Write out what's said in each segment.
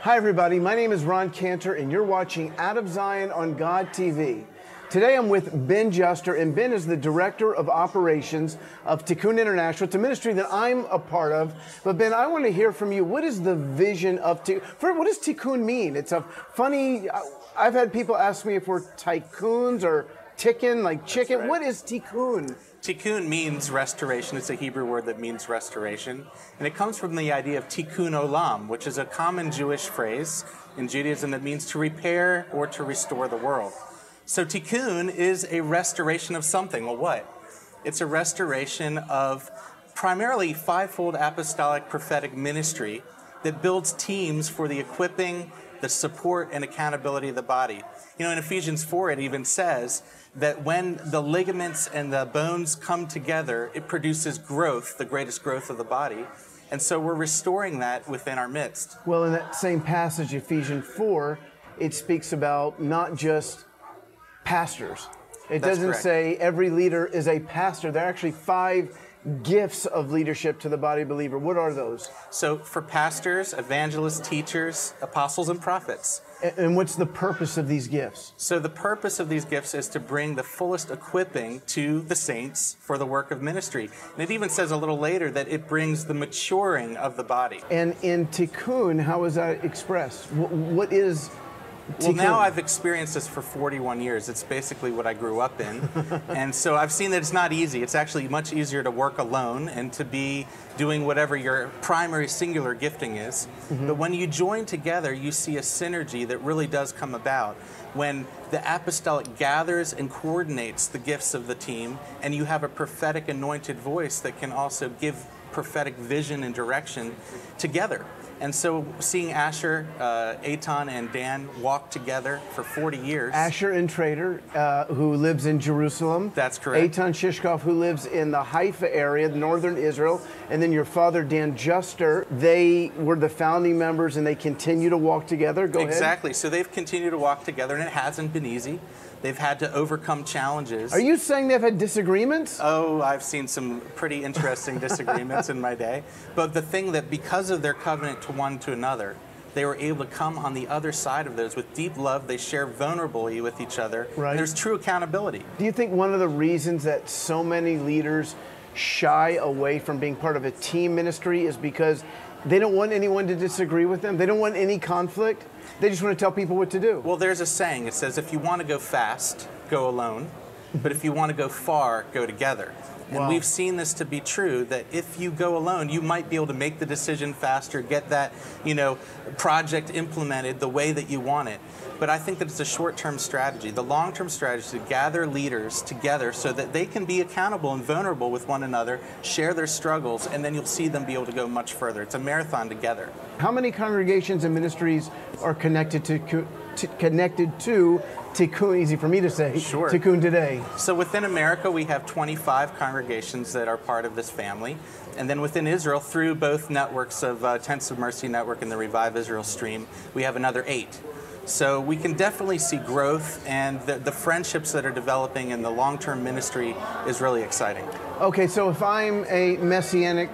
Hi everybody, my name is Ron Cantor and you're watching Out of Zion on GODTV. Today I'm with Ben Juster, and Ben is the Director of Operations of Tikkun International. It's a ministry that I'm a part of. But Ben, I want to hear from you. What is the vision of Tikkun? What does Tikkun mean? It's a funny, I've had people ask me if we're tycoons or tikkun, like chicken. Right. What is Tikkun? Tikkun means restoration. It's a Hebrew word that means restoration. And it comes from the idea of tikkun olam, which is a common Jewish phrase in Judaism that means to repair or to restore the world. So tikkun is a restoration of something. Well, what? It's a restoration of primarily fivefold apostolic prophetic ministry that builds teams for the equipping, the support, and accountability of the body. You know, in Ephesians 4, it even says that when the ligaments and the bones come together, it produces growth, the greatest growth of the body. And so we're restoring that within our midst. Well, in that same passage, Ephesians 4, it speaks about not just pastors. It doesn't say every leader is a pastor. There are actually 5 gifts of leadership to the body believer. What are those? So for pastors, evangelists, teachers, apostles, and prophets. And what's the purpose of these gifts? So the purpose of these gifts is to bring the fullest equipping to the saints for the work of ministry. And it even says a little later that it brings the maturing of the body. And in Tikkun, how is that expressed? What is Tikkun? Well, now I've experienced this for 41 years. It's basically what I grew up in. And so I've seen that it's not easy. It's actually much easier to work alone and to be doing whatever your primary singular gifting is. But when you join together, you see a synergy that really does come about when the apostolic gathers and coordinates the gifts of the team, and you have a prophetic anointed voice that can also give prophetic vision and direction together. And so seeing Asher, Eitan, and Dan walk together for 40 years. Asher and Trader, who lives in Jerusalem. That's correct. Eitan Shishkov, who lives in the Haifa area, northern Israel. And then your father, Dan Juster, they were the founding members and they continue to walk together. Go ahead. Exactly. So they've continued to walk together, and it hasn't been easy. They've had to overcome challenges. Are you saying they've had disagreements? Oh, I've seen some pretty interesting disagreements in my day. But the thing that because of their covenant to one to another, they were able to come on the other side of those with deep love. They share vulnerably with each other. Right. And there's true accountability. Do you think one of the reasons that so many leaders shy away from being part of a team ministry is because they don't want anyone to disagree with them? They don't want any conflict? They just want to tell people what to do. Well, there's a saying. It says, if you want to go fast, go alone. But if you want to go far, go together. And we've seen this to be true, that if you go alone, you might be able to make the decision faster, get that, project implemented the way that you want it. But I think that it's a short-term strategy. The long-term strategy is to gather leaders together so that they can be accountable and vulnerable with one another, share their struggles, and then you'll see them be able to go much further. It's a marathon together. How many congregations and ministries are connected to Tikkun, easy for me to say, sure. Tikkun today? So within America, we have 25 congregations that are part of this family. And then within Israel, through both networks of Tents of Mercy Network and the Revive Israel stream, we have another 8. So we can definitely see growth, and the friendships that are developing in the long-term ministry is really exciting. Okay, so if I'm a Messianic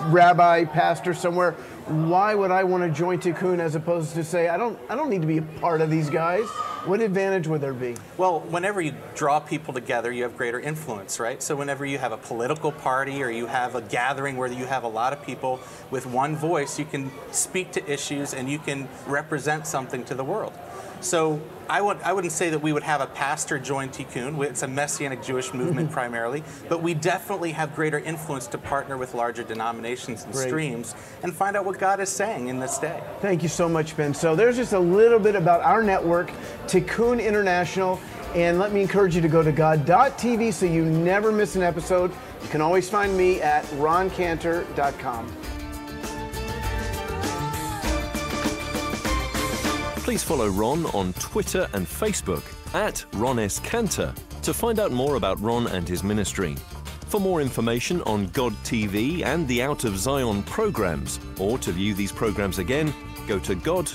rabbi, pastor somewhere, why would I want to join Tikkun as opposed to say, I don't need to be a part of these guys? What advantage would there be? Well, whenever you draw people together, you have greater influence, right? So whenever you have a political party or you have a gathering where you have a lot of people with one voice, you can speak to issues and you can represent something to the world. So I wouldn't say that we would have a pastor join Tikkun. It's a Messianic Jewish movement primarily, but we definitely have greater influence to partner with larger denominations and streams and find out what God is saying in this day. Thank you so much, Ben. So there's just a little bit about our network, Tikkun International, and let me encourage you to go to God.TV so you never miss an episode. You can always find me at roncantor.com. Please follow Ron on Twitter and Facebook at Ron S. Cantor to find out more about Ron and his ministry. For more information on GODTV and the Out of Zion programs, or to view these programs again, go to god.tv/Zion.